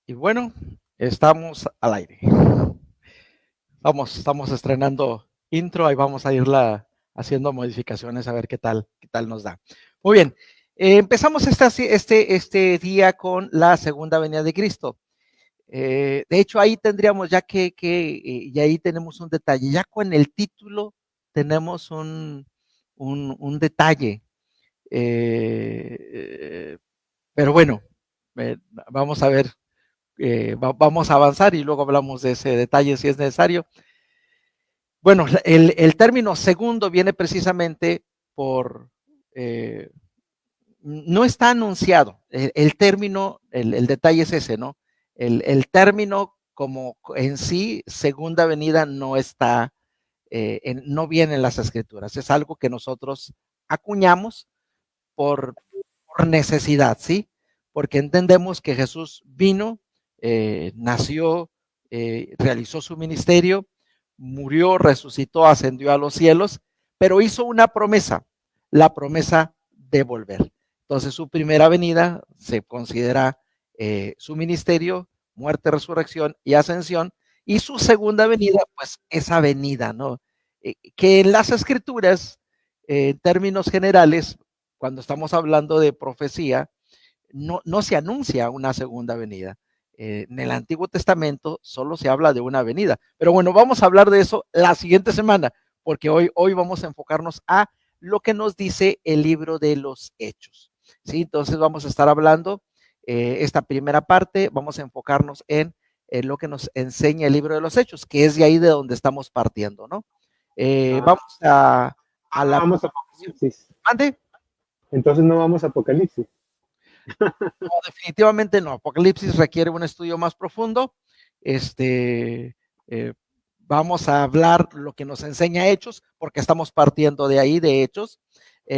Y bueno, estamos al aire. Estamos estrenando intro, ahí vamos a irla haciendo modificaciones a ver qué tal nos da. Muy bien, empezamos este día con la segunda venida de Cristo. De hecho, ahí tendríamos ya y ahí tenemos un detalle. Ya con el título tenemos un detalle. Pero bueno, vamos a ver, vamos a avanzar y luego hablamos de ese detalle si es necesario. Bueno, el término segundo viene precisamente por, no está anunciado, el término, el detalle es ese, ¿no? El término como en sí, segunda venida, no está, no viene en las escrituras, es algo que nosotros acuñamos por necesidad, ¿sí? Porque entendemos que Jesús vino, nació, realizó su ministerio, murió, resucitó, ascendió a los cielos, pero hizo una promesa, la promesa de volver. Entonces su primera venida se considera su ministerio, muerte, resurrección y ascensión, y su segunda venida, pues esa venida, ¿no? Que en las escrituras, en términos generales, cuando estamos hablando de profecía, no se anuncia una segunda venida. En el Antiguo Testamento solo se habla de una venida. Pero bueno, vamos a hablar de eso la siguiente semana, porque hoy vamos a enfocarnos a lo que nos dice el libro de los Hechos. ¿Sí? Entonces vamos a estar hablando esta primera parte, vamos a enfocarnos en lo que nos enseña el libro de los Hechos, que es de ahí de donde estamos partiendo, ¿no? Vamos a la Vamos a presentación. Apocalipsis. ¿Mande? Entonces no vamos a Apocalipsis. No, definitivamente no. Apocalipsis requiere un estudio más profundo. Eh, vamos a hablar lo que nos enseña Hechos, porque estamos partiendo de ahí, de Hechos.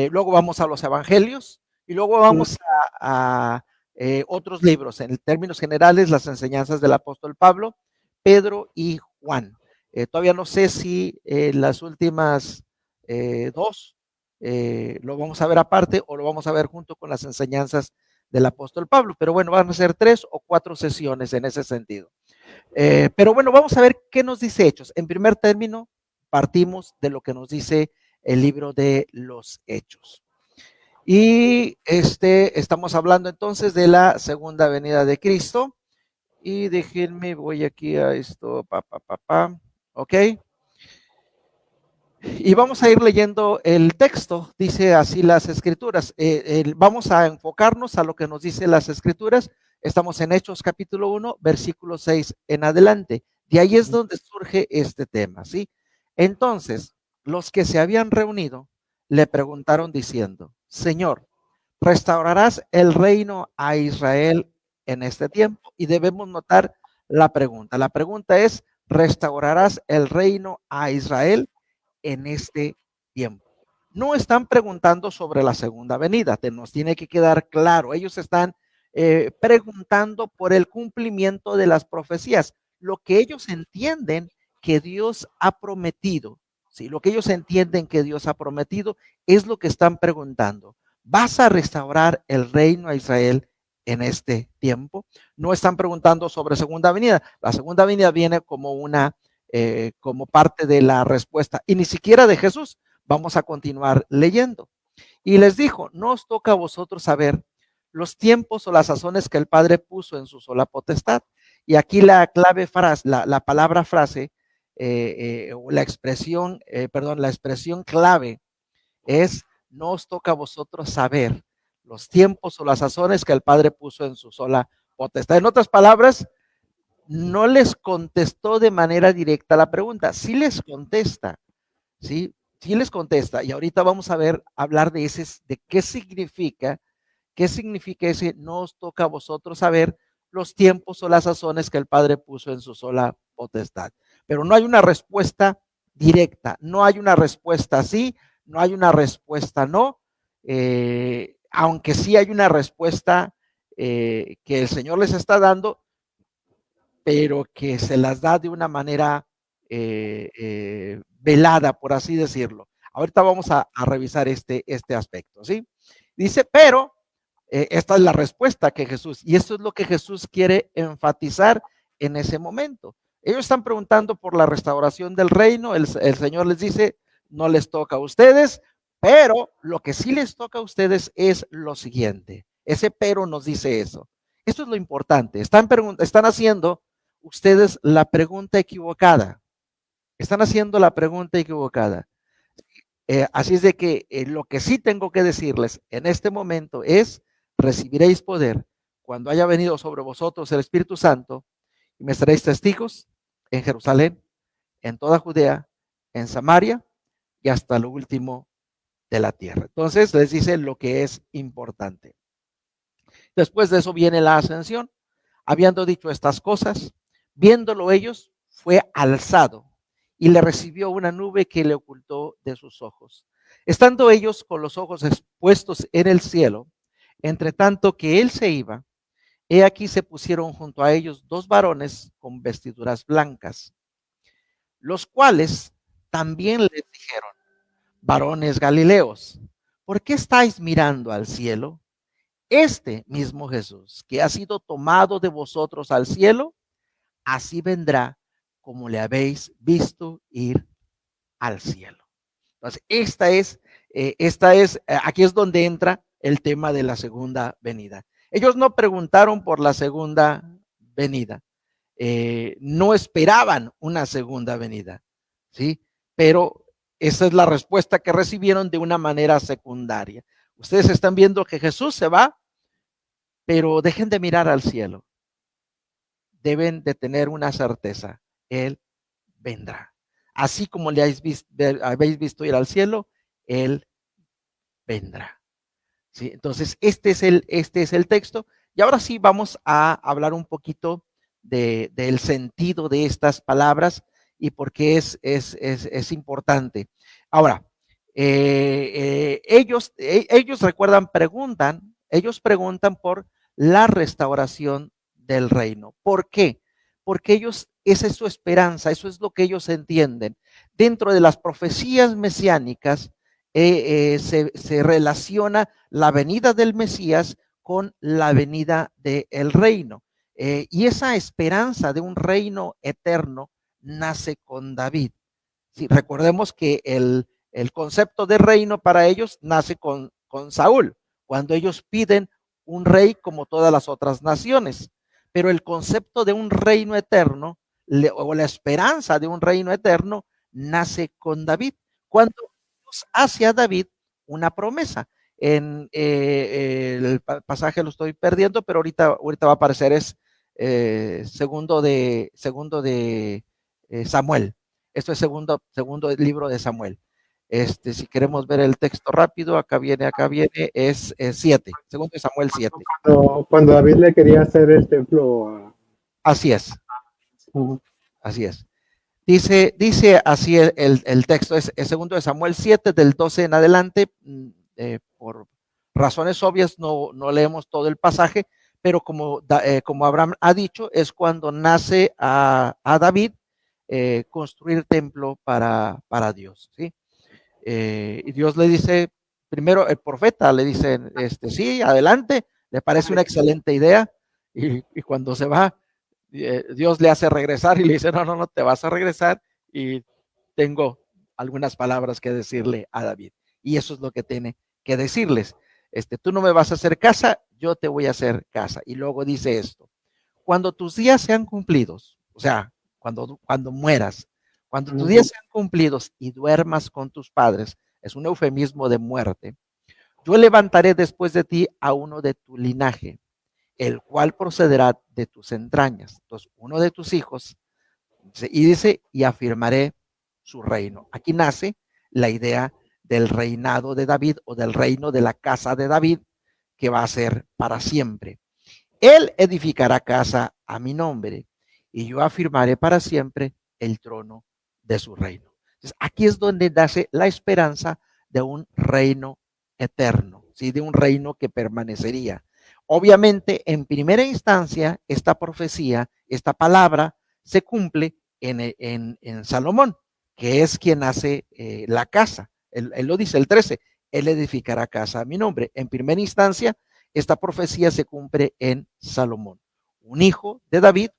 Luego vamos a los Evangelios y luego vamos a otros libros. En términos generales, las enseñanzas del apóstol Pablo, Pedro y Juan. Todavía no sé si las últimas dos lo vamos a ver aparte o lo vamos a ver junto con las enseñanzas del apóstol Pablo, pero bueno, van a ser 3 o 4 sesiones en ese sentido. Pero bueno, vamos a ver qué nos dice Hechos. En primer término, partimos de lo que nos dice el libro de los Hechos. Y estamos hablando entonces de la segunda venida de Cristo. Y déjenme, voy aquí a esto, ok. Y vamos a ir leyendo el texto, dice así las escrituras. Vamos a enfocarnos a lo que nos dice las escrituras. Estamos en Hechos capítulo 1, versículo 6 en adelante. De ahí es donde surge este tema, ¿sí? Entonces, los que se habían reunido le preguntaron diciendo, Señor, ¿restaurarás el reino a Israel en este tiempo? Y debemos notar la pregunta. La pregunta es, ¿restaurarás el reino a Israel en este tiempo? No están preguntando sobre la segunda venida, nos tiene que quedar claro. Ellos están preguntando por el cumplimiento de las profecías, lo que ellos entienden que Dios ha prometido. Sí, lo que ellos entienden que Dios ha prometido es lo que están preguntando. ¿Vas a restaurar el reino a Israel en este tiempo? No están preguntando sobre segunda venida. La segunda venida viene como como parte de la respuesta, y ni siquiera de Jesús. Vamos a continuar leyendo. Y les dijo, no os toca a vosotros saber los tiempos o las sazones que el Padre puso en su sola potestad. Y aquí la clave frase, la palabra frase, la expresión, la expresión clave es, no os toca a vosotros saber los tiempos o las sazones que el Padre puso en su sola potestad. En otras palabras, no les contestó de manera directa la pregunta, sí les contesta, ¿sí? Sí les contesta. Y ahorita vamos a ver, hablar de de qué significa ese, no os toca a vosotros saber los tiempos o las sazones que el Padre puso en su sola potestad. Pero no hay una respuesta directa, no hay una respuesta sí, no hay una respuesta no, aunque sí hay una respuesta que el Señor les está dando, pero que se las da de una manera velada, por así decirlo. Ahorita vamos a revisar este aspecto, ¿sí? Dice, pero Esta es la respuesta que Jesús, y esto es lo que Jesús quiere enfatizar en ese momento. Ellos están preguntando por la restauración del reino, el Señor les dice, no les toca a ustedes, pero lo que sí les toca a ustedes es lo siguiente. Ese pero nos dice eso. Esto es lo importante. Están haciendo ustedes la pregunta equivocada. Están haciendo la pregunta equivocada. Así es de que lo que sí tengo que decirles en este momento es, recibiréis poder cuando haya venido sobre vosotros el Espíritu Santo y me seréis testigos en Jerusalén, en toda Judea, en Samaria y hasta lo último de la tierra. Entonces les dice lo que es importante. Después de eso viene la ascensión. Habiendo dicho estas cosas, viéndolo ellos, fue alzado y le recibió una nube que le ocultó de sus ojos. Estando ellos con los ojos expuestos en el cielo, entre tanto que él se iba, he aquí se pusieron junto a ellos dos varones con vestiduras blancas, los cuales también les dijeron, varones Galileos, ¿por qué estáis mirando al cielo? Este mismo Jesús, que ha sido tomado de vosotros al cielo, así vendrá como le habéis visto ir al cielo. Entonces, aquí es donde entra el tema de la segunda venida. Ellos no preguntaron por la segunda venida, no esperaban una segunda venida, ¿sí? Pero esa es la respuesta que recibieron de una manera secundaria. Ustedes están viendo que Jesús se va, pero dejen de mirar al cielo. Deben de tener una certeza, Él vendrá. Así como le habéis visto ir al cielo, Él vendrá. ¿Sí? Entonces, este es el texto. Y ahora sí vamos a hablar un poquito del sentido de estas palabras y por qué es importante. Ahora, ellos preguntan por la restauración del reino. ¿Por qué? Porque esa es su esperanza, eso es lo que ellos entienden. Dentro de las profecías mesiánicas se relaciona la venida del Mesías con la venida del reino. Y esa esperanza de un reino eterno nace con David. Sí, recordemos que el concepto de reino para ellos nace con Saúl, cuando ellos piden un rey como todas las otras naciones. Pero el concepto de un reino eterno o la esperanza de un reino eterno nace con David, cuando Dios hace a David una promesa. En el pasaje lo estoy perdiendo, pero ahorita va a aparecer, es segundo de Samuel. Esto es segundo libro de Samuel. Si queremos ver el texto rápido, acá viene, es 7, segundo de Samuel 7. Cuando David le quería hacer el templo. Así es. Así es. Dice así el texto, es segundo de Samuel 7, del 12 en adelante. Por razones obvias no leemos todo el pasaje, pero como Abraham ha dicho, es cuando nace a David construir templo para Dios, ¿sí? Y Dios le dice, primero el profeta le dice, sí, adelante, le parece una excelente idea, y cuando se va, Dios le hace regresar y le dice, no, te vas a regresar y tengo algunas palabras que decirle a David. Y eso es lo que tiene que decirles. Tú no me vas a hacer casa, yo te voy a hacer casa. Y luego dice esto, cuando tus días sean cumplidos, o sea, cuando mueras, cuando tus días sean cumplidos y duermas con tus padres, es un eufemismo de muerte, yo levantaré después de ti a uno de tu linaje, el cual procederá de tus entrañas. Entonces, uno de tus hijos, y dice, y afirmaré su reino. Aquí nace la idea del reinado de David o del reino de la casa de David, que va a ser para siempre. Él edificará casa a mi nombre y yo afirmaré para siempre el trono de su reino. Entonces, aquí es donde nace la esperanza de un reino eterno, ¿sí? De un reino que permanecería. Obviamente, en primera instancia, esta profecía, esta palabra, se cumple en Salomón, que es quien hace la casa. Él lo dice el 13, él edificará casa a mi nombre. En primera instancia, esta profecía se cumple en Salomón, un hijo de David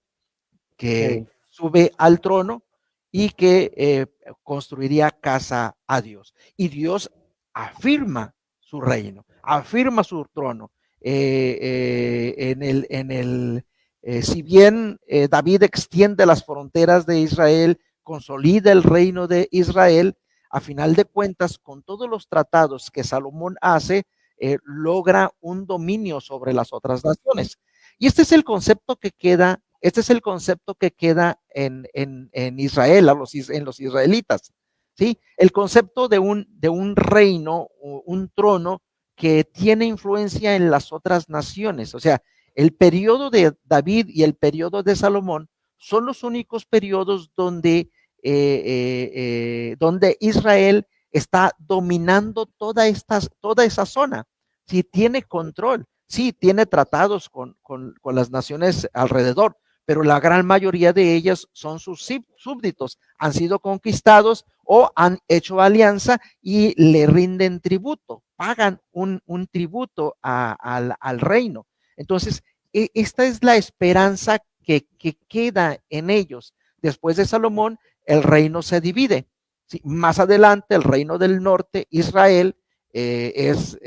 que sube al trono y que construiría casa a Dios. Y Dios afirma su reino, afirma su trono. Si bien David extiende las fronteras de Israel, consolida el reino de Israel, a final de cuentas, con todos los tratados que Salomón hace, logra un dominio sobre las otras naciones. Y este es el concepto que queda, en Israel, en los israelitas, ¿sí? El concepto de un reino, un trono que tiene influencia en las otras naciones. O sea, el periodo de David y el periodo de Salomón son los únicos periodos donde Israel está dominando toda esa zona, sí tiene control, sí tiene tratados con las naciones alrededor, pero la gran mayoría de ellas son sus súbditos, han sido conquistados o han hecho alianza y le rinden tributo, pagan un tributo al reino. Entonces, esta es la esperanza que queda en ellos. Después de Salomón, el reino se divide. Sí, más adelante, el reino del norte, Israel, es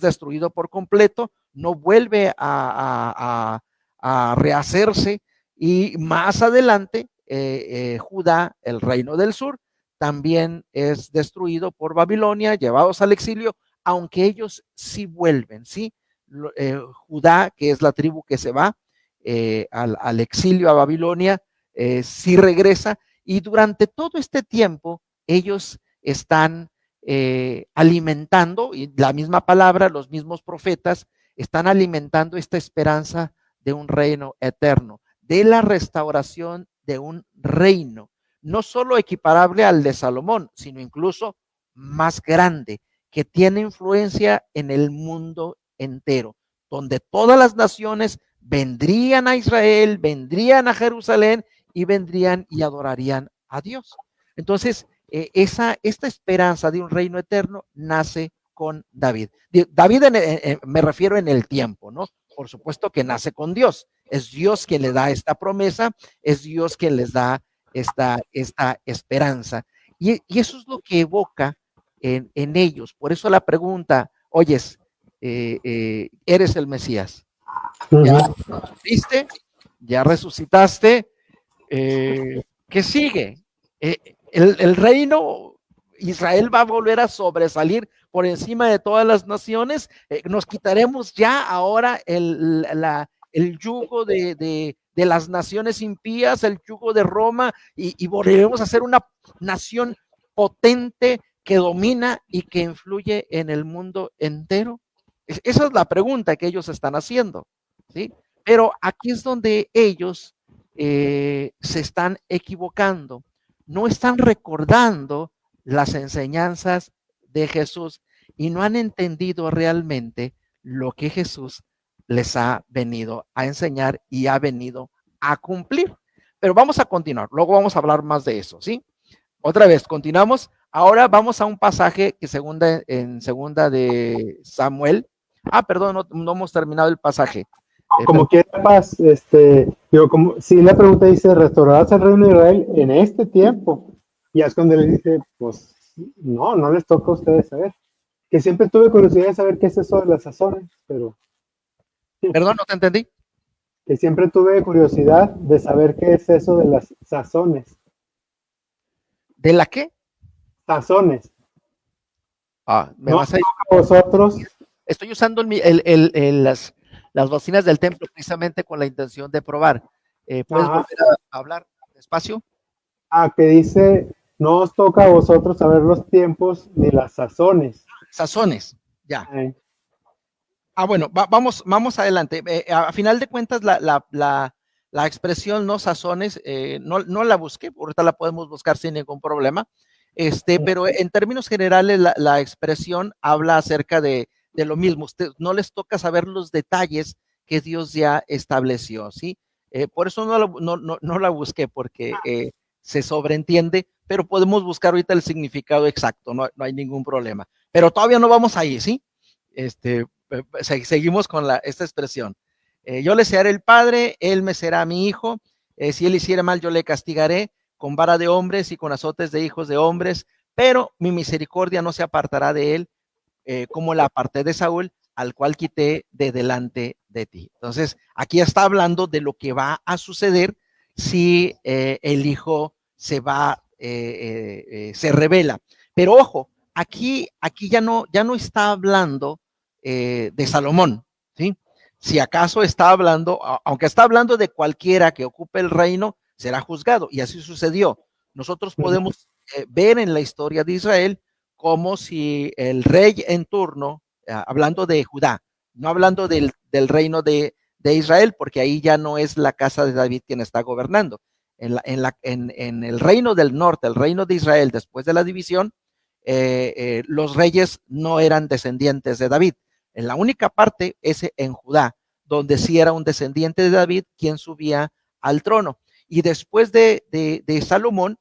destruido por completo, no vuelve a rehacerse, y más adelante Judá, el reino del sur, también es destruido por Babilonia, llevados al exilio, aunque ellos sí vuelven, ¿sí? Judá, que es la tribu que se va al exilio a Babilonia, sí regresa, y durante todo este tiempo ellos están alimentando, y la misma palabra, los mismos profetas están alimentando esta esperanza de un reino eterno, de la restauración de un reino, no solo equiparable al de Salomón, sino incluso más grande, que tiene influencia en el mundo entero, donde todas las naciones vendrían a Israel, vendrían a Jerusalén y vendrían y adorarían a Dios. Entonces, esta esperanza de un reino eterno nace con David. David me refiero en el tiempo, ¿no? Por supuesto que nace con Dios. Es Dios quien le da esta promesa, es Dios quien les da esta esperanza. Y eso es lo que evoca en ellos. Por eso la pregunta, oyes, ¿eres el Mesías? ¿Ya viste? ¿Ya resucitaste? ¿Qué sigue? El reino Israel va a volver a sobresalir por encima de todas las naciones. Nos quitaremos ya ahora el yugo de las naciones impías, el yugo de Roma, y volveremos a ser una nación potente que domina y que influye en el mundo entero. Esa es la pregunta que ellos están haciendo, ¿sí? Pero aquí es donde ellos se están equivocando, no están recordando las enseñanzas de Jesús y no han entendido realmente lo que Jesús les ha venido a enseñar y ha venido a cumplir. Pero vamos a continuar, luego vamos a hablar más de eso, ¿sí? Otra vez, continuamos. Ahora vamos a un pasaje que en segunda de Samuel. Perdón, no hemos terminado el pasaje. Como quiera paz, como si la pregunta dice, ¿restaurarás el reino de Israel en este tiempo? Y es cuando le dice, pues no les toca a ustedes saber. Que siempre tuve curiosidad de saber qué es eso de las sazones, pero... Perdón, no te entendí. Que siempre tuve curiosidad de saber qué es eso de las sazones. ¿De la qué? Sazones. Me vas a... Vosotros. Estoy usando las bocinas del templo precisamente con la intención de probar. ¿Puedes volver a hablar despacio? Que dice, no os toca a vosotros saber los tiempos ni las sazones. Sazones, ya. Bueno, vamos adelante. A final de cuentas, la expresión no sazones, no la busqué, ahorita la podemos buscar sin ningún problema. Pero en términos generales, la expresión habla acerca de lo mismo. No les toca saber los detalles que Dios ya estableció, ¿sí? Por eso no la busqué, porque se sobreentiende, pero podemos buscar ahorita el significado exacto, no hay ningún problema. Pero todavía no vamos ahí, ¿sí? seguimos con esta expresión. Yo le seré el padre, él me será mi hijo. Si él hiciera mal, yo le castigaré con vara de hombres y con azotes de hijos de hombres, pero mi misericordia no se apartará de él, como la aparté de Saúl, al cual quité de delante de ti. Entonces, aquí está hablando de lo que va a suceder si el hijo se revela. Pero ojo, aquí ya no está hablando de Salomón, ¿sí? Si acaso está hablando, aunque está hablando de cualquiera que ocupe el reino, será juzgado, y así sucedió. Nosotros podemos ver en la historia de Israel como si el rey en turno, hablando de Judá, no hablando del reino de Israel, porque ahí ya no es la casa de David quien está gobernando. En el reino del norte, el reino de Israel, después de la división, los reyes no eran descendientes de David. En la única parte es en Judá, donde sí era un descendiente de David quien subía al trono. Y después de Salomón,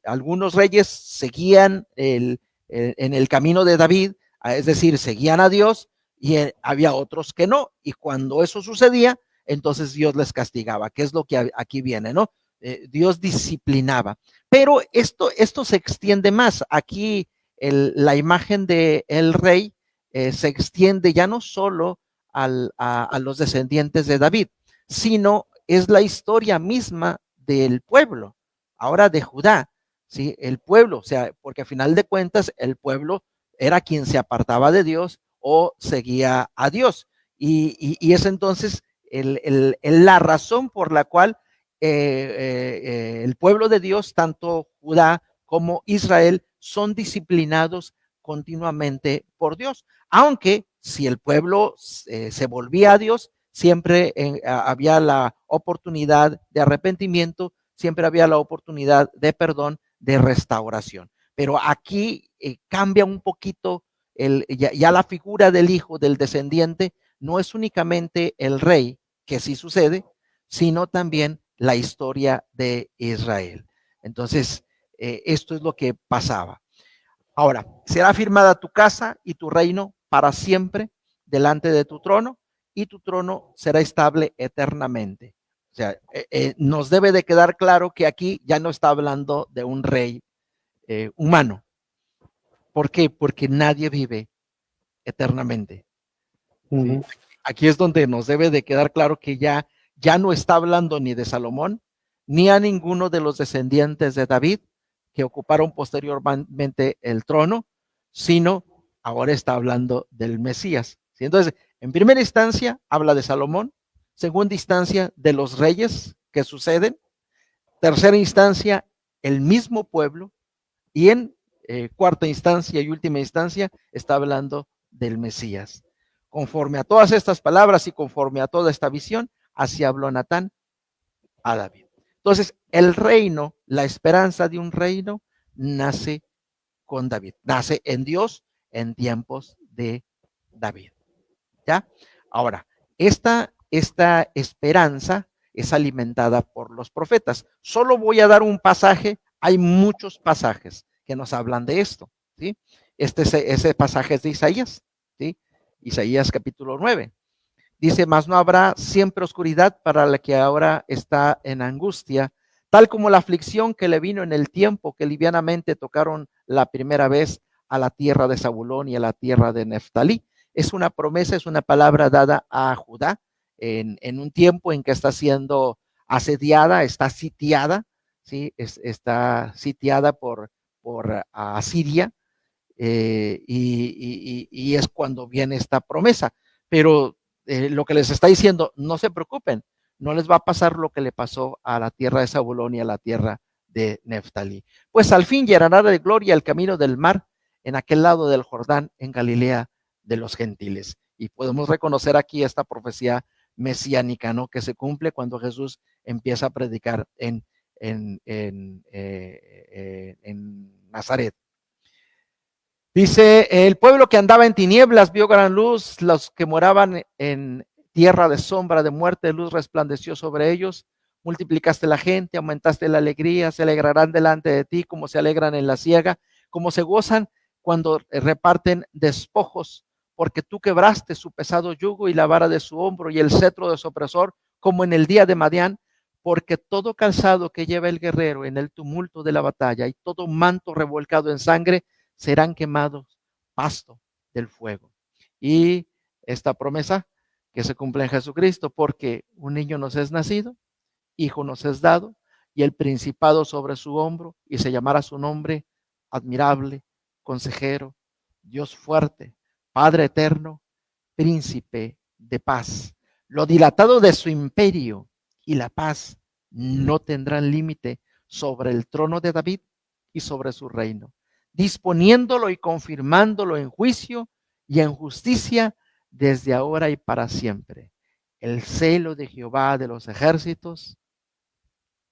algunos reyes seguían en el camino de David, es decir, seguían a Dios, y había otros que no. Y cuando eso sucedía, entonces Dios les castigaba, que es lo que aquí viene, ¿no? Dios disciplinaba. Pero esto se extiende más. Aquí la imagen de el rey se extiende ya no solo a los descendientes de David, sino es la historia misma del pueblo, ahora de Judá, ¿sí? El pueblo, o sea, porque a final de cuentas el pueblo era quien se apartaba de Dios o seguía a Dios. Y es entonces la razón por la cual el pueblo de Dios, tanto Judá como Israel, son disciplinados continuamente por Dios. Aunque si el pueblo se volvía a Dios, siempre había la oportunidad de arrepentimiento, siempre había la oportunidad de perdón, de restauración. Pero aquí cambia un poquito ya la figura del hijo, del descendiente, no es únicamente el rey, que sí sucede, sino también la historia de Israel. Entonces, esto es lo que pasaba. Ahora, será firmada tu casa y tu reino para siempre delante de tu trono, y tu trono será estable eternamente. O sea, nos debe de quedar claro que aquí ya no está hablando de un rey humano. ¿Por qué? Porque nadie vive eternamente. ¿Sí? Aquí es donde nos debe de quedar claro que ya no está hablando ni de Salomón, ni a ninguno de los descendientes de David que ocuparon posteriormente el trono, sino ahora está hablando del Mesías. ¿Sí? Entonces, en primera instancia habla de Salomón, segunda instancia de los reyes que suceden, tercera instancia el mismo pueblo, y en cuarta instancia y última instancia está hablando del Mesías. Conforme a todas estas palabras y conforme a toda esta visión, así habló Natán a David. Entonces, el reino, la esperanza de un reino, nace con David, nace en Dios en tiempos de David. ¿Ya? Ahora, esta esperanza es alimentada por los profetas. Solo voy a dar un pasaje, hay muchos pasajes que nos hablan de esto, ¿sí? Ese pasaje es de Isaías, ¿sí? Isaías capítulo 9. Dice, mas no habrá siempre oscuridad para la que ahora está en angustia, tal como la aflicción que le vino en el tiempo que livianamente tocaron la primera vez a la tierra de Zabulón y a la tierra de Neftalí. Es una promesa, es una palabra dada a Judá en un tiempo en que está siendo asediada, está sitiada, ¿sí? Está sitiada por Asiria, y es cuando viene esta promesa. Pero lo que les está diciendo, no se preocupen, no les va a pasar lo que le pasó a la tierra de Zabulón y a la tierra de Neftalí. Pues al fin llenará de gloria el camino del mar en aquel lado del Jordán, en Galilea de los gentiles. Y podemos reconocer aquí esta profecía mesiánica, ¿no? Que se cumple cuando Jesús empieza a predicar en Nazaret. Dice, el pueblo que andaba en tinieblas vio gran luz, los que moraban en tierra de sombra de muerte, luz resplandeció sobre ellos. Multiplicaste la gente, aumentaste la alegría, se alegrarán delante de ti como se alegran en la siega, como se gozan cuando reparten despojos, porque tú quebraste su pesado yugo y la vara de su hombro y el cetro de su opresor, como en el día de Madián, porque todo calzado que lleva el guerrero en el tumulto de la batalla y todo manto revolcado en sangre serán quemados pasto del fuego. Y esta promesa que se cumple en Jesucristo, porque un niño nos es nacido, hijo nos es dado, y el principado sobre su hombro, y se llamará su nombre admirable, consejero, Dios fuerte, Padre eterno, príncipe de paz. Lo dilatado de su imperio y la paz no tendrán límite sobre el trono de David y sobre su reino, disponiéndolo y confirmándolo en juicio y en justicia desde ahora y para siempre. El celo de Jehová de los ejércitos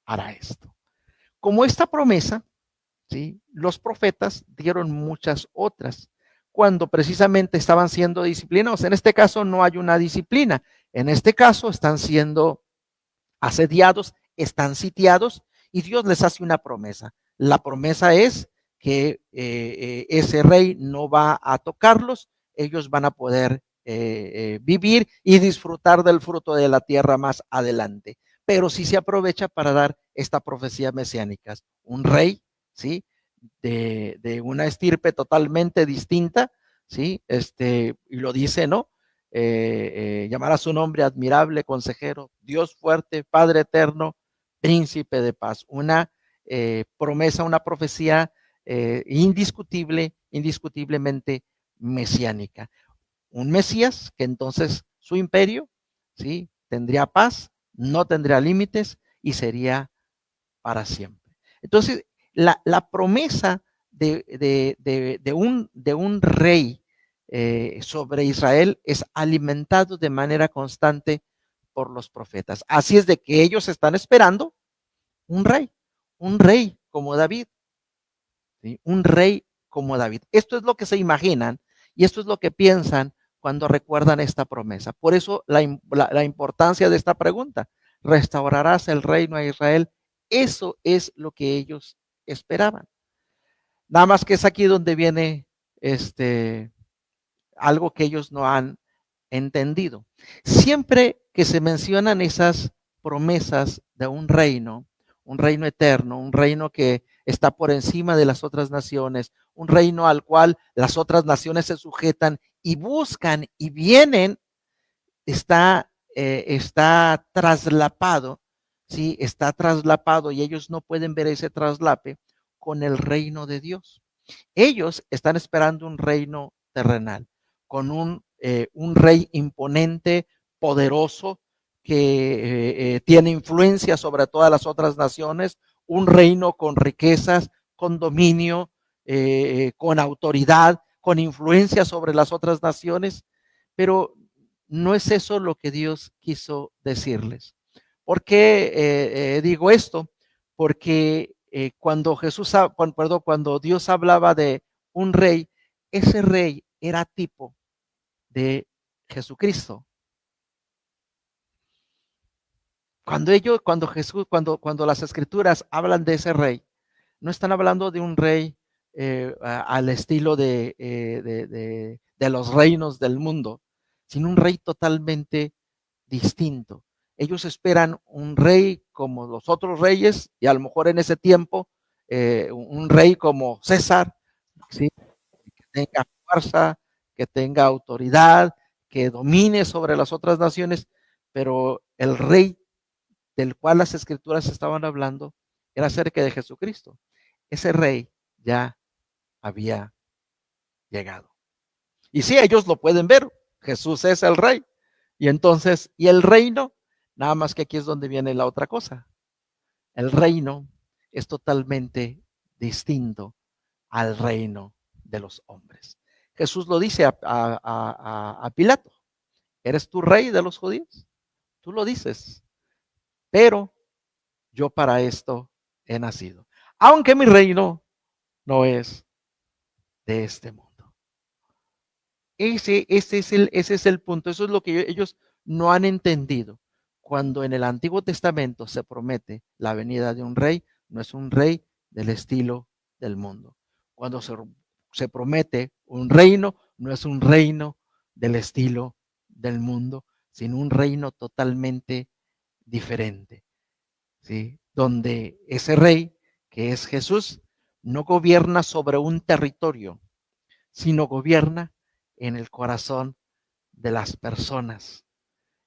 hará esto. Como esta promesa, ¿sí?, los profetas dieron muchas otras cuando precisamente estaban siendo disciplinados. En este caso no hay una disciplina. En este caso están siendo asediados, están sitiados y Dios les hace una promesa. La promesa es que ese rey no va a tocarlos, ellos van a poder vivir y disfrutar del fruto de la tierra más adelante. Pero sí se aprovecha para dar esta profecía mesiánica. Un rey, ¿sí?, de una estirpe totalmente distinta, ¿sí? Y lo dice, ¿no? Llamará su nombre admirable, consejero, Dios fuerte, Padre eterno, príncipe de paz. Una promesa, una profecía indiscutible, indiscutiblemente mesiánica. Un Mesías que entonces su imperio, ¿sí?, tendría paz, no tendría límites y sería para siempre. Entonces, la promesa de un rey sobre Israel es alimentado de manera constante por los profetas. Así es de que ellos están esperando un rey como David, ¿sí?, un rey como David. Esto es lo que se imaginan y esto es lo que piensan cuando recuerdan esta promesa. Por eso la importancia de esta pregunta: ¿restaurarás el reino a Israel? Eso es lo que ellos esperaban. Nada más que es aquí donde viene algo que ellos no han entendido. Siempre que se mencionan esas promesas de un reino eterno, un reino que está por encima de las otras naciones, un reino al cual las otras naciones se sujetan y buscan y vienen, está traslapado, ¿sí? Está traslapado y ellos no pueden ver ese traslape con el reino de Dios. Ellos están esperando un reino terrenal, con un rey imponente, poderoso, que tiene influencia sobre todas las otras naciones, un reino con riquezas, con dominio, con autoridad, con influencia sobre las otras naciones, pero no es eso lo que Dios quiso decirles. ¿Por qué digo esto? Porque cuando cuando Dios hablaba de un rey, ese rey era tipo de Jesucristo. Cuando las escrituras hablan de ese rey, no están hablando de un rey al estilo de los reinos del mundo, sino un rey totalmente distinto. Ellos esperan un rey como los otros reyes y a lo mejor en ese tiempo un rey como César, ¿sí?, que tenga fuerza, que tenga autoridad, que domine sobre las otras naciones, pero el rey del cual las escrituras estaban hablando era acerca de Jesucristo. Ese rey ya había llegado. Y sí, ellos lo pueden ver, Jesús es el rey. Y entonces, ¿y el reino? Nada más que aquí es donde viene la otra cosa. El reino es totalmente distinto al reino de los hombres. Jesús lo dice a Pilato: ¿eres tú rey de los judíos? Tú lo dices, pero yo para esto he nacido, aunque mi reino no es de este mundo. Ese es el punto, eso es lo que ellos no han entendido. Cuando en el Antiguo Testamento se promete la venida de un rey, no es un rey del estilo del mundo. Cuando se promete un reino, no es un reino del estilo del mundo, sino un reino totalmente diferente, ¿sí? Donde ese rey, que es Jesús, no gobierna sobre un territorio, sino gobierna en el corazón de las personas,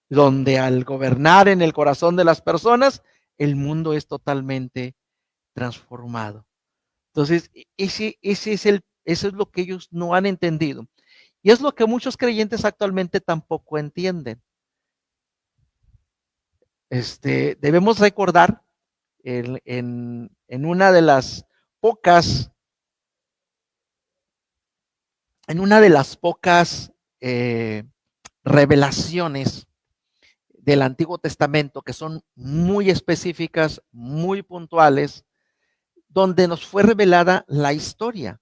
donde al gobernar en el corazón de las personas, el mundo es totalmente transformado. Entonces, eso es lo que ellos no han entendido. Y es lo que muchos creyentes actualmente tampoco entienden. Debemos recordar en una de las pocas, revelaciones del Antiguo Testamento, que son muy específicas, muy puntuales, donde nos fue revelada la historia.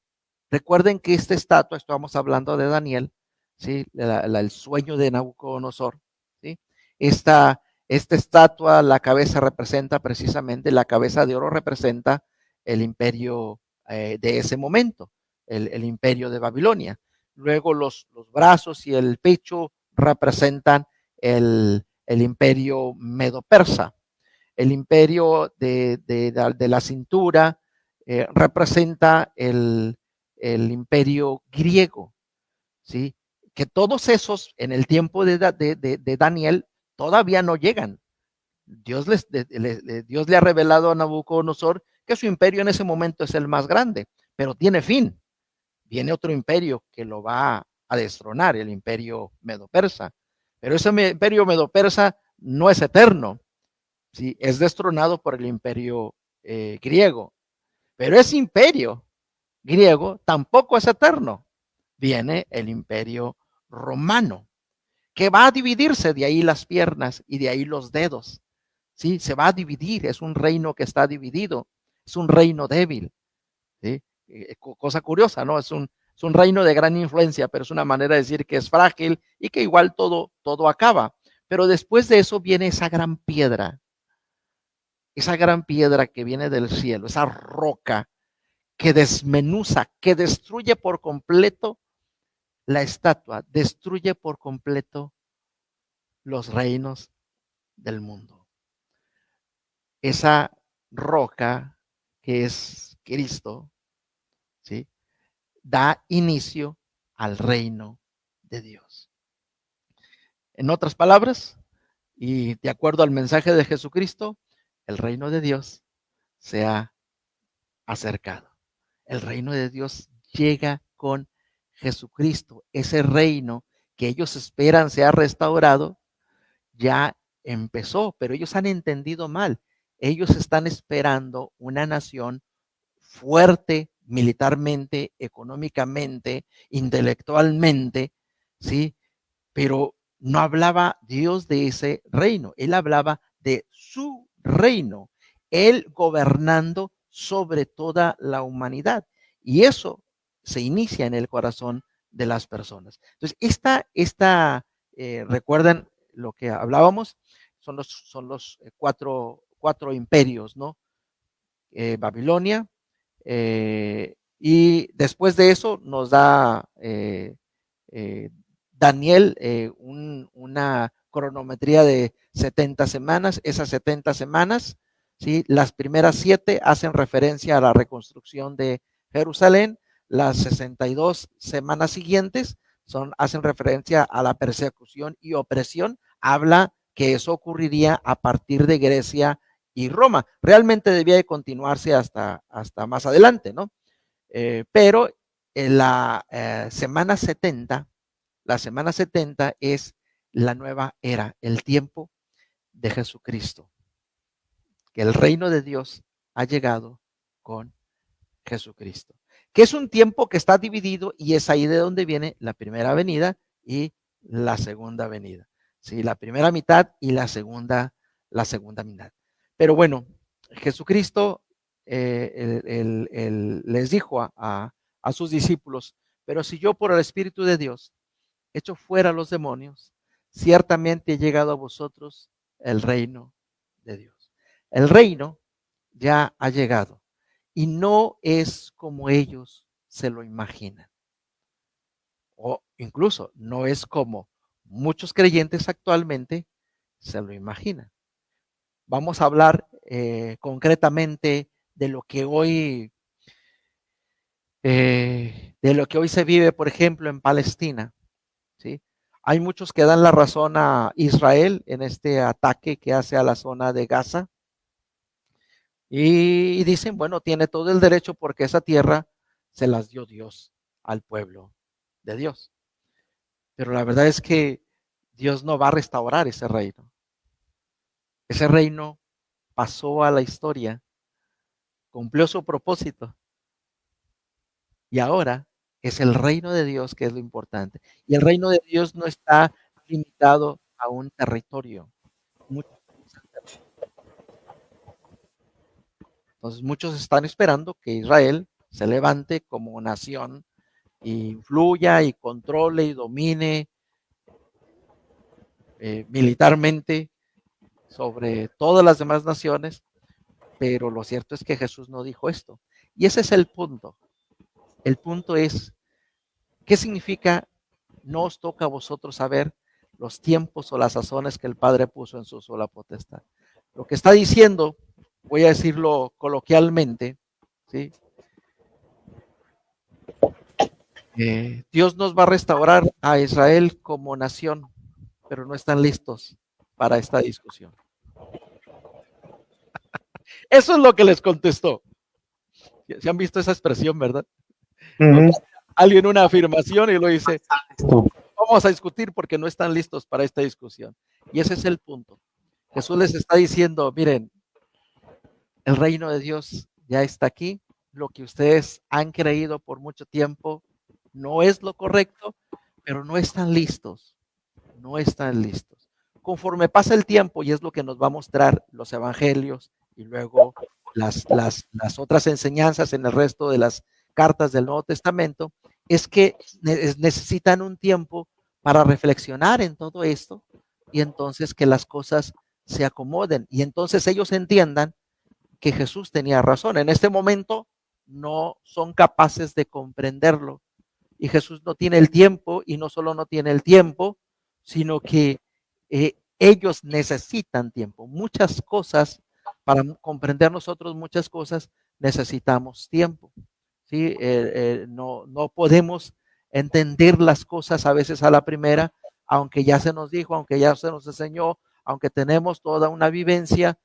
Recuerden que esta estatua, estamos hablando de Daniel, ¿sí? El sueño de Nabucodonosor, ¿sí? Esta estatua, la cabeza representa precisamente, la cabeza de oro representa el imperio de ese momento, el imperio de Babilonia. Luego los brazos y el pecho representan el imperio medo-persa. El imperio de la cintura representa el imperio griego, ¿sí? Que todos esos en el tiempo de Daniel todavía no llegan. Dios le ha revelado a Nabucodonosor que su imperio en ese momento es el más grande, pero tiene fin. Viene otro imperio que lo va a destronar, el imperio medo-persa. Pero ese imperio medo-persa no es eterno, ¿sí? Es destronado por el imperio griego. Pero ese imperio griego tampoco es eterno. Viene el imperio romano, que va a dividirse, de ahí las piernas y de ahí los dedos. ¿Sí? Se va a dividir, es un reino que está dividido, es un reino débil. ¿Sí? Cosa curiosa, ¿no? Es un reino de gran influencia, pero es una manera de decir que es frágil y que igual todo acaba. Pero después de eso viene esa gran piedra que viene del cielo, esa roca que desmenuza, que destruye por completo la estatua, destruye por completo los reinos del mundo. Esa roca que es Cristo, ¿sí? Da inicio al reino de Dios. En otras palabras, y de acuerdo al mensaje de Jesucristo, el reino de Dios se ha acercado. El reino de Dios llega con Jesucristo. Ese reino que ellos esperan sea restaurado, ya empezó, pero ellos han entendido mal. Ellos están esperando una nación fuerte militarmente, económicamente, intelectualmente, ¿sí? Pero no hablaba Dios de ese reino, él hablaba de su reino, él gobernando sobre toda la humanidad. Y eso se inicia en el corazón de las personas. Entonces, recuerdan lo que hablábamos, son los cuatro imperios, ¿no? Babilonia, y después de eso nos da Daniel una cronometría de 70 semanas. Esas 70 semanas, ¿sí? Las primeras 7 hacen referencia a la reconstrucción de Jerusalén. Las 62 semanas siguientes hacen referencia a la persecución y opresión. Habla que eso ocurriría a partir de Grecia y Roma. Realmente debía de continuarse hasta más adelante, ¿no? Pero en la semana 70 es la nueva era, el tiempo de Jesucristo, que el reino de Dios ha llegado con Jesucristo, que es un tiempo que está dividido y es ahí de donde viene la primera venida y la segunda venida. Sí, la primera mitad y la segunda mitad. Pero bueno, Jesucristo les dijo a sus discípulos, pero si yo por el Espíritu de Dios echo fuera los demonios, ciertamente he llegado a vosotros el reino de Dios. El reino ya ha llegado y no es como ellos se lo imaginan. Incluso no es como muchos creyentes actualmente se lo imaginan. Vamos a hablar concretamente de lo que hoy se vive, por ejemplo, en Palestina, ¿sí? Hay muchos que dan la razón a Israel en este ataque que hace a la zona de Gaza y dicen, bueno, tiene todo el derecho porque esa tierra se las dio Dios al pueblo de Dios. Pero la verdad es que Dios no va a restaurar ese reino. Ese reino pasó a la historia, cumplió su propósito y ahora es el reino de Dios que es lo importante. Y el reino de Dios no está limitado a un territorio. Entonces muchos están esperando que Israel se levante como nación y influya y controle y domine militarmente sobre todas las demás naciones, pero lo cierto es que Jesús no dijo esto. Y ese es el punto. El punto es, ¿qué significa no os toca a vosotros saber los tiempos o las sazones que el Padre puso en su sola potestad? Lo que está diciendo, voy a decirlo coloquialmente, ¿sí? Dios nos va a restaurar a Israel como nación, pero no están listos para esta discusión. Eso es lo que les contestó. ¿Se han visto esa expresión, verdad? Alguien una afirmación y lo dice, vamos a discutir porque no están listos para esta discusión. Y ese es el punto. Jesús les está diciendo, miren, el reino de Dios ya está aquí. Lo que ustedes han creído por mucho tiempo no es lo correcto, pero no están listos. No están listos. Conforme pasa el tiempo, y es lo que nos va a mostrar los evangelios y luego las otras enseñanzas en el resto de las cartas del Nuevo Testamento, es que necesitan un tiempo para reflexionar en todo esto y entonces que las cosas se acomoden y entonces ellos entiendan que Jesús tenía razón. En este momento no son capaces de comprenderlo y Jesús no tiene el tiempo y no solo no tiene el tiempo, sino que ellos necesitan tiempo. Muchas cosas, para comprender nosotros muchas cosas, necesitamos tiempo. ¿Sí? No podemos entender las cosas a veces a la primera, aunque ya se nos dijo, aunque ya se nos enseñó, aunque tenemos toda una vivencia,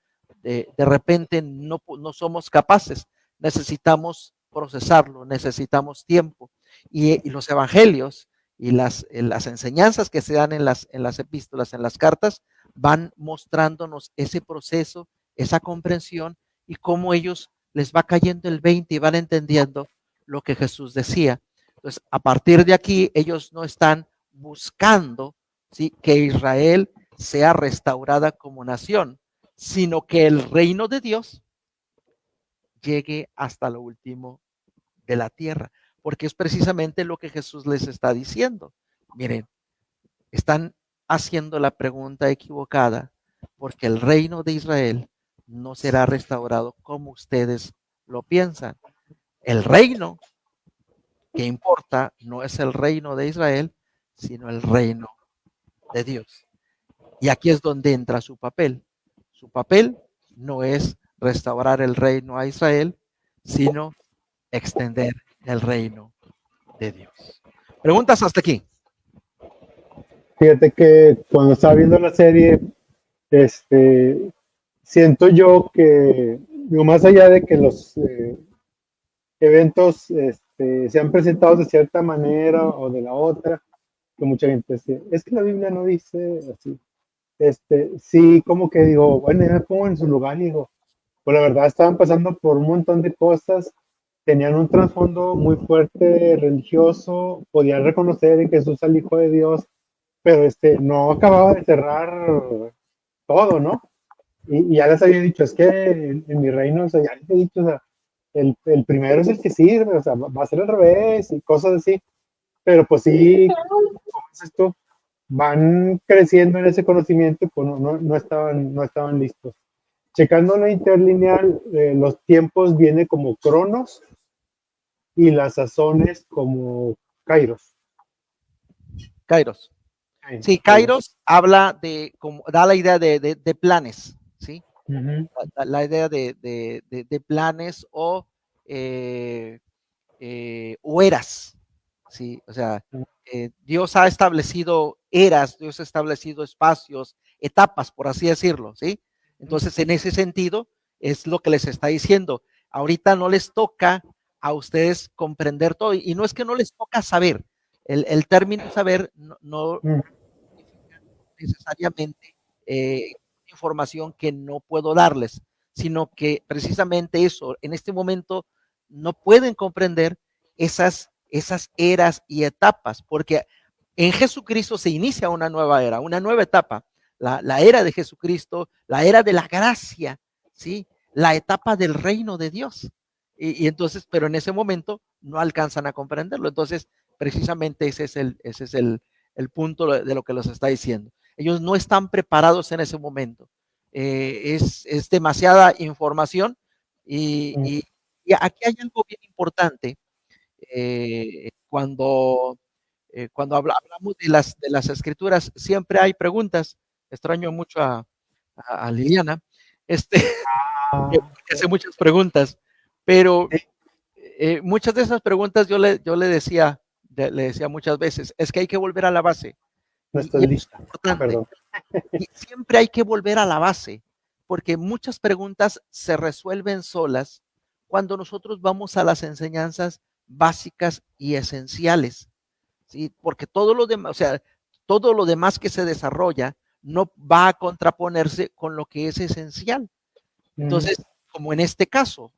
de repente no somos capaces. Necesitamos procesarlo, necesitamos tiempo. Y los evangelios y las enseñanzas que se dan en las epístolas, en las cartas, van mostrándonos ese proceso, esa comprensión y cómo ellos les va cayendo el 20 y van entendiendo lo que Jesús decía. Entonces, a partir de aquí, ellos no están buscando, ¿sí?, que Israel sea restaurada como nación, sino que el reino de Dios llegue hasta lo último de la tierra, porque es precisamente lo que Jesús les está diciendo. Miren, están haciendo la pregunta equivocada, porque el reino de Israel no será restaurado como ustedes lo piensan. El reino que importa no es el reino de Israel, sino el reino de Dios. Y aquí es donde entra su papel. Su papel no es restaurar el reino a Israel, sino extender el reino de Dios. Preguntas hasta aquí. Fíjate que cuando estaba viendo la serie, siento yo que, digo, más allá de que los eventos se han presentado de cierta manera o de la otra, que mucha gente dice, es que la Biblia no dice así. Sí, como que digo, bueno, yo me pongo en su lugar y digo, pues la verdad estaban pasando por un montón de cosas, tenían un trasfondo muy fuerte religioso, podían reconocer en Jesús al Hijo de Dios, pero no acababa de cerrar todo, ¿no? Y ya les había dicho, es que en mi reino, o sea, ya les he dicho, o sea, el primero es el que sirve, o sea, va a ser al revés y cosas así, pero pues sí, como dices tú, van creciendo en ese conocimiento y pues no estaban listos. Checando la interlineal, los tiempos viene como cronos y las sazones como kairos. Kairos. Ay, Sí, Kairos habla de, como, da la idea de planes, ¿sí? ujú, La idea de planes o eras, ¿sí? O sea, Dios ha establecido eras, Dios ha establecido espacios, etapas, por así decirlo, ¿sí? Entonces, en ese sentido, es lo que les está diciendo. Ahorita no les toca a ustedes comprender todo, y no es que no les toca saber, el término saber no ujú, significa necesariamente información que no puedo darles, sino que precisamente eso, en este momento no pueden comprender esas eras y etapas, porque en Jesucristo se inicia una nueva era, una nueva etapa, la era de Jesucristo, la era de la gracia, ¿sí? La etapa del reino de Dios. Y entonces, pero en ese momento no alcanzan a comprenderlo. Entonces, precisamente ese es el punto de lo que los está diciendo. Ellos no están preparados en ese momento. Es demasiada información y aquí hay algo bien importante. Cuando hablamos de las escrituras, siempre hay preguntas. Extraño mucho a Liliana, este, que ah, hace muchas preguntas, pero sí, muchas de esas preguntas yo le decía muchas veces, es que hay que volver a la base. no Y estoy eso es lista. Ah, importante. perdón. Y siempre hay que volver a la base, porque muchas preguntas se resuelven solas cuando nosotros vamos a las enseñanzas básicas y esenciales, ¿sí? Porque todo lo demás, o sea, todo lo demás que se desarrolla no va a contraponerse con lo que es esencial. Ujú, Entonces, como en este caso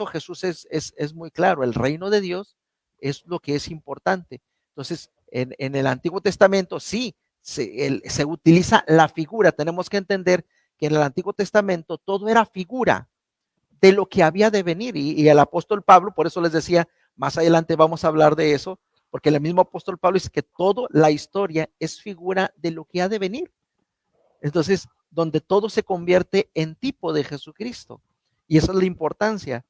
Jesús es muy claro, el reino de Dios es lo que es importante. Entonces, en el Antiguo Testamento sí se utiliza la figura. Tenemos que entender que en el Antiguo Testamento todo era figura de lo que había de venir. Y el apóstol Pablo, por eso les decía, más adelante vamos a hablar de eso, porque el mismo apóstol Pablo dice que toda la historia es figura de lo que ha de venir. Entonces, donde todo se convierte en tipo de Jesucristo. Y esa es la importancia.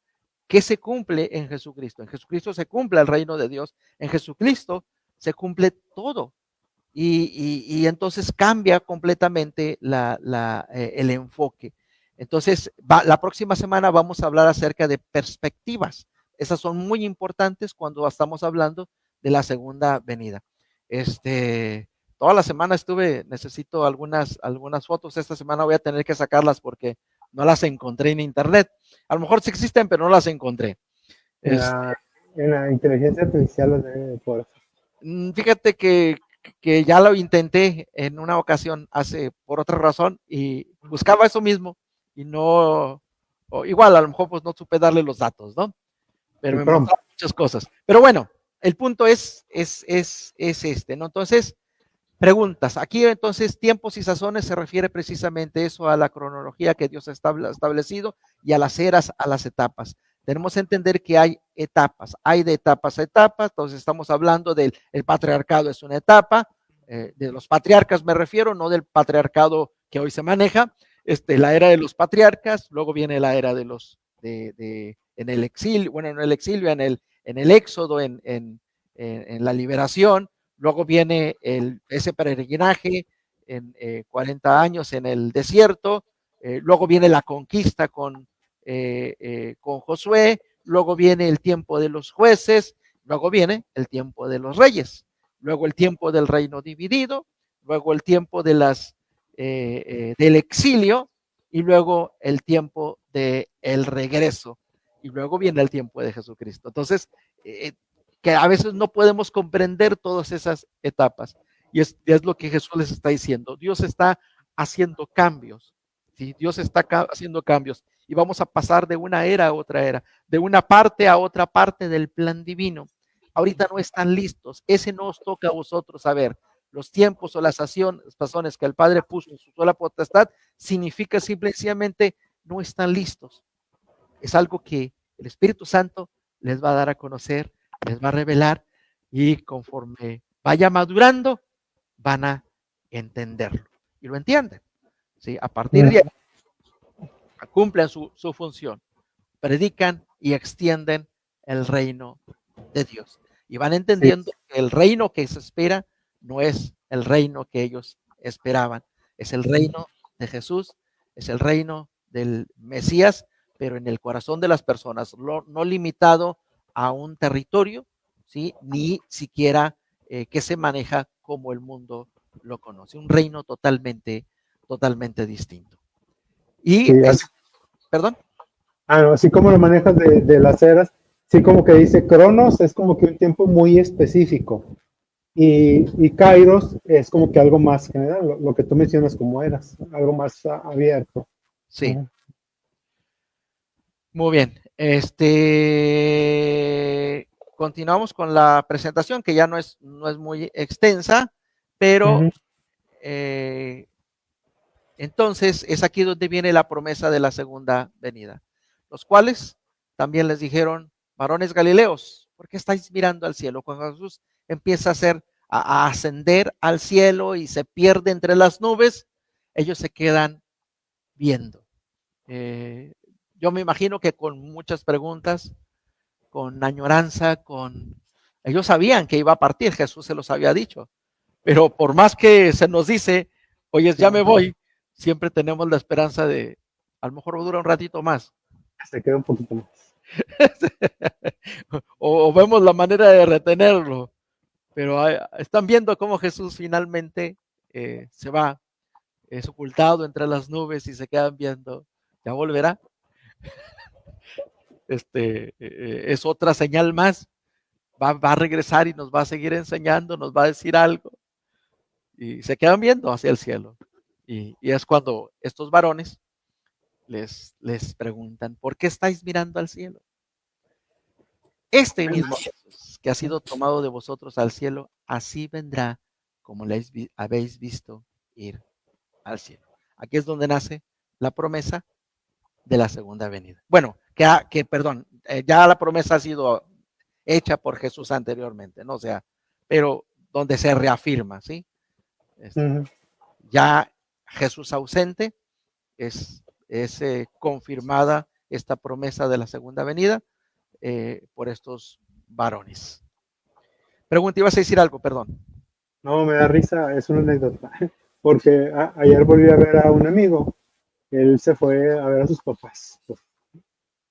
¿Qué se cumple en Jesucristo? En Jesucristo se cumple el reino de Dios. En Jesucristo se cumple todo. Y entonces cambia completamente el enfoque. Entonces, la próxima semana vamos a hablar acerca de perspectivas. Esas son muy importantes cuando estamos hablando de la segunda venida. Toda la semana necesito algunas fotos. Esta semana voy a tener que sacarlas porque no las encontré en internet. A lo mejor sí existen, pero no las encontré. En Este, la, en la inteligencia artificial los debe de poder. Fíjate que ya lo intenté en una ocasión por otra razón y buscaba eso mismo y no, o igual a lo mejor pues no supe darle los datos, ¿no? Pero El me prompt. mostraba muchas cosas. Pero bueno, el punto es ¿no? Entonces, preguntas. Aquí entonces tiempos y sazones se refiere precisamente eso a la cronología que Dios ha establecido y a las eras, a las etapas. Tenemos que entender que hay etapas, hay de etapas a etapas, entonces estamos hablando del patriarcado es una etapa, de los patriarcas me refiero, no del patriarcado que hoy se maneja, la era de los patriarcas, luego viene la era de en el exilio, bueno, en el exilio, en el éxodo, en la liberación. Luego viene ese peregrinaje en 40 años en el desierto. Luego viene la conquista con Josué. Luego viene el tiempo de los jueces. Luego viene el tiempo de los reyes. Luego el tiempo del reino dividido. Luego el tiempo del exilio. Y luego el tiempo del regreso. Y luego viene el tiempo de Jesucristo. Entonces, que a veces no podemos comprender todas esas etapas. Y es lo que Jesús les está diciendo. Dios está haciendo cambios. ¿Sí? Dios está haciendo cambios. Y vamos a pasar de una era a otra era, de una parte a otra parte del plan divino. Ahorita no están listos. Ese no os toca a vosotros saber. Los tiempos o las sazones que el Padre puso en su sola potestad significa simplemente no están listos. Es algo que el Espíritu Santo les va a dar a conocer, les va a revelar y conforme vaya madurando, van a entenderlo. Y lo entienden. ¿Sí? A partir de ahí, cumplen su función, predican y extienden el reino de Dios. y van entendiendo que el reino que se espera no es el reino que ellos esperaban, es el reino de Jesús, es el reino del Mesías, pero en el corazón de las personas, no limitado a un territorio, ¿sí? Ni siquiera que se maneja como el mundo lo conoce, un reino totalmente distinto. Y, Sí, así, perdón. no, así como lo manejas de las eras, sí como que dice Cronos es como que un tiempo muy específico y Kairos es como que algo más general, lo que tú mencionas como eras, algo más abierto. Sí. Muy bien. Continuamos con la presentación, que ya no es muy extensa, pero entonces es aquí donde viene la promesa de la segunda venida. Los cuales también les dijeron, varones galileos, ¿por qué estáis mirando al cielo? Cuando Jesús empieza a ascender al cielo y se pierde entre las nubes, ellos se quedan viendo. Yo me imagino que con muchas preguntas, con añoranza, ellos sabían que iba a partir, Jesús se los había dicho, pero por más que se nos dice, oye, ya me voy, siempre tenemos la esperanza de, a lo mejor dura un ratito más. Se queda un poquito más. o vemos la manera de retenerlo, pero están viendo cómo Jesús finalmente se va, es ocultado entre las nubes y se quedan viendo, ya volverá. Es otra señal más, va a regresar y nos va a seguir enseñando, nos va a decir algo, y se quedan viendo hacia el cielo. Y es cuando estos varones les preguntan, ¿por qué estáis mirando al cielo? Este mismo Jesús que ha sido tomado de vosotros al cielo, así vendrá como le habéis visto ir al cielo. Aquí es donde nace la promesa de la segunda venida. Bueno, perdón, ya la promesa ha sido hecha por Jesús anteriormente, ¿no? O sea, pero donde se reafirma, ¿sí? Ya Jesús ausente, es confirmada esta promesa de la segunda venida por estos varones. Pregunta, ibas a decir algo, perdón. No, me da risa, es una anécdota, porque ayer volví a ver a un amigo, él se fue a ver a sus papás, pues,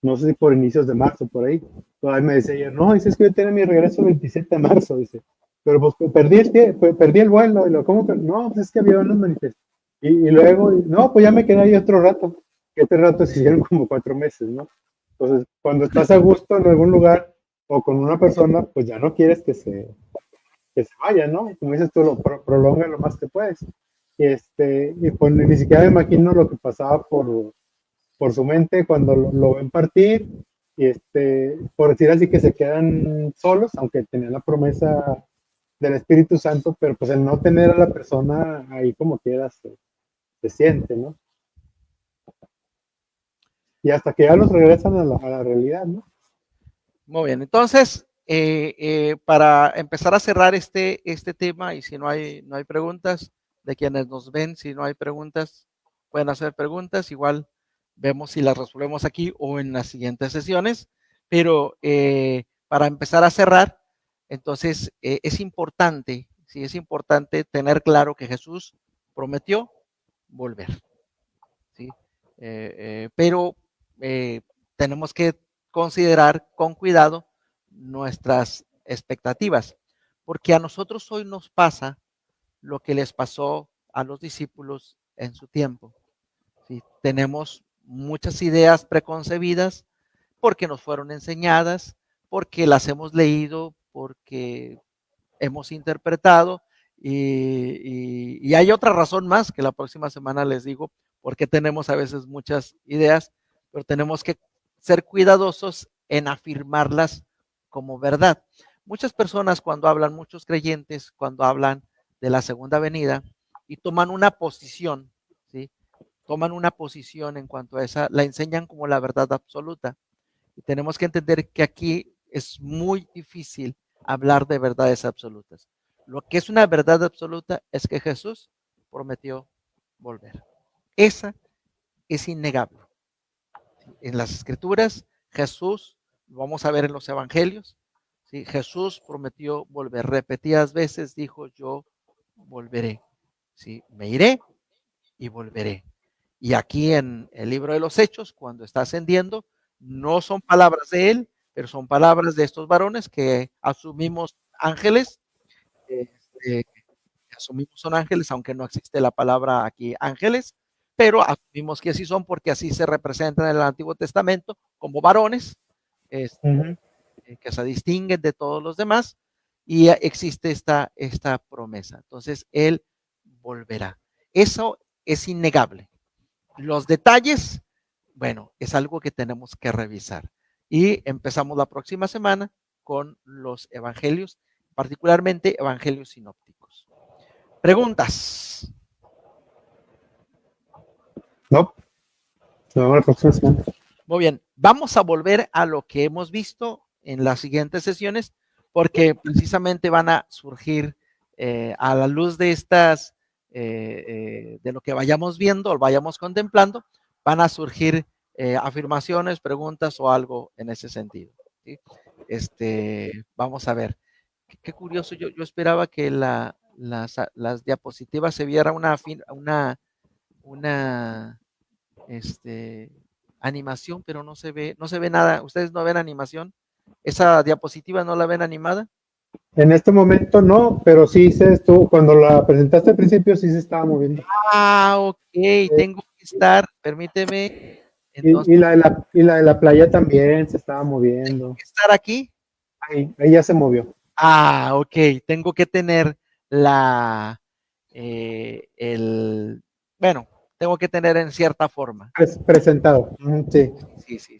no sé si por inicios de marzo, por ahí. Todavía me decía ayer, no, dice, es que yo tenía mi regreso el 27 de marzo, dice, pero pues perdí el vuelo, y lo, ¿cómo que? No, pues es que había unos manifestaciones. Y luego, no, pues ya me quedé ahí otro rato, que este rato se hicieron como 4 meses, ¿no? Entonces, cuando estás a gusto en algún lugar o con una persona, pues ya no quieres que se vaya, ¿no? Como dices tú, prolonga lo más que puedes. Y pues ni siquiera me imagino lo que pasaba por su mente cuando lo ven partir, por decir así que se quedan solos, aunque tenían la promesa del Espíritu Santo, pero pues el no tener a la persona ahí como quiera se siente, ¿no? Y hasta que ya los regresan a la realidad, ¿no? Muy bien, entonces, para empezar a cerrar este tema, y si no hay preguntas de quienes nos ven, si no hay preguntas, pueden hacer preguntas, igual vemos si las resolvemos aquí o en las siguientes sesiones, pero para empezar a cerrar, entonces es importante, sí, es importante tener claro que Jesús prometió volver, ¿sí? Pero tenemos que considerar con cuidado nuestras expectativas, porque a nosotros hoy nos pasa lo que les pasó a los discípulos en su tiempo. ¿Sí? Tenemos muchas ideas preconcebidas porque nos fueron enseñadas, porque las hemos leído, porque hemos interpretado y hay otra razón más que la próxima semana les digo, porque tenemos a veces muchas ideas, pero tenemos que ser cuidadosos en afirmarlas como verdad. Muchas personas cuando hablan, muchos creyentes cuando hablan de la segunda venida y toman una posición, ¿sí? Toman una posición en cuanto a esa, la enseñan como la verdad absoluta. Y tenemos que entender que aquí es muy difícil hablar de verdades absolutas. Lo que es una verdad absoluta es que Jesús prometió volver. Esa es innegable. En las escrituras, Jesús, lo vamos a ver en los evangelios, ¿sí? Jesús prometió volver. Repetidas veces dijo, yo volveré. ¿Sí? Me iré y volveré. Y aquí en el libro de los Hechos, cuando está ascendiendo, no son palabras de él, pero son palabras de estos varones que asumimos ángeles. Este, asumimos son ángeles, aunque no existe la palabra aquí ángeles, pero asumimos que así son porque así se representan en el Antiguo Testamento como varones, que se distinguen de todos los demás, y existe esta promesa. Entonces, Él volverá. Eso es innegable. Los detalles, bueno, es algo que tenemos que revisar. Y empezamos la próxima semana con los evangelios, particularmente evangelios sinópticos. Preguntas. No, nos vemos la próxima semana. Muy bien, vamos a volver a lo que hemos visto en las siguientes sesiones, porque precisamente van a surgir a la luz de estas, de lo que vayamos viendo o vayamos contemplando, van a surgir afirmaciones, preguntas o algo en ese sentido. ¿Sí? Vamos a ver. Qué curioso, yo esperaba que las diapositivas se viera una animación, pero no se ve nada. ¿Ustedes no ven animación? ¿Esa diapositiva no la ven animada? En este momento no, pero sí se estuvo, cuando la presentaste al principio sí se estaba moviendo. Ok, tengo que estar, permíteme, entonces, Y la de la playa también se estaba tengo moviendo. que estar aquí. Ahí ya se movió. Ok, tengo que tener bueno, tengo que tener en cierta forma. Presentado. Sí,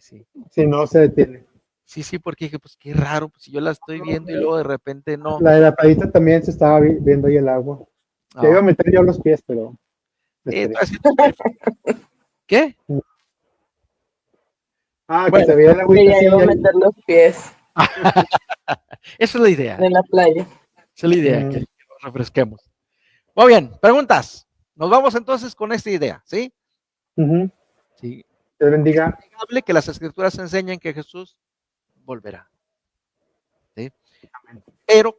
Sí. sí, no se detiene. Sí, porque dije, pues qué raro, pues si yo la estoy viendo y luego de repente no. La de la playita también se estaba viendo ahí el agua. Ya iba a meter yo los pies, pero me esperé. ¿Qué? Que Bueno, se veía el agüita que ya así. iba a meter los pies esa es la idea. en la playa. Esa es la idea, que nos refresquemos. Muy bien, preguntas. Nos vamos entonces con esta idea, ¿sí? Sí. Te bendiga. Es innegable que las escrituras enseñan que Jesús volverá. ¿Sí? Pero,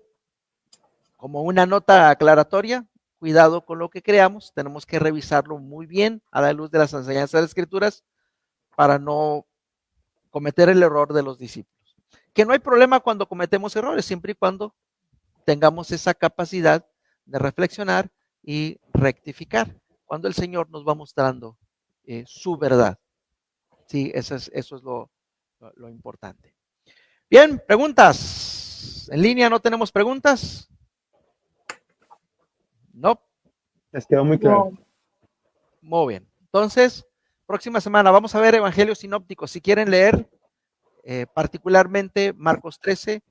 como una nota aclaratoria, cuidado con lo que creamos, tenemos que revisarlo muy bien a la luz de las enseñanzas de las escrituras para no cometer el error de los discípulos. Que no hay problema cuando cometemos errores, siempre y cuando tengamos esa capacidad de reflexionar y rectificar, cuando el Señor nos va mostrando su verdad. Sí, eso es lo importante. Bien, preguntas. ¿En línea no tenemos preguntas? No. Les quedó muy claro. No. Muy bien. Entonces, próxima semana vamos a ver evangelios sinópticos. Si quieren leer, particularmente Marcos 13,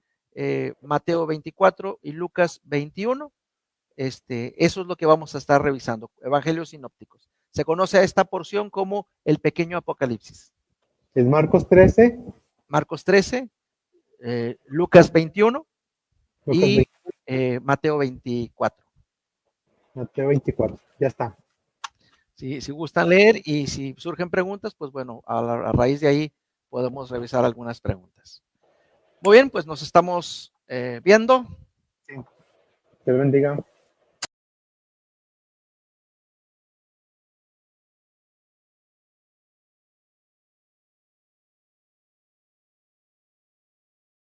Mateo 24 y Lucas 21, eso es lo que vamos a estar revisando, evangelios sinópticos. Se conoce a esta porción como el pequeño Apocalipsis. Es Marcos 13. Marcos 13, Lucas 21 Lucas y 20, Mateo 24. Mateo 24. Ya está. Si gustan leer y si surgen preguntas, pues bueno, a raíz de ahí podemos revisar algunas preguntas. Muy bien, pues nos estamos viendo. Sí. Te bendiga.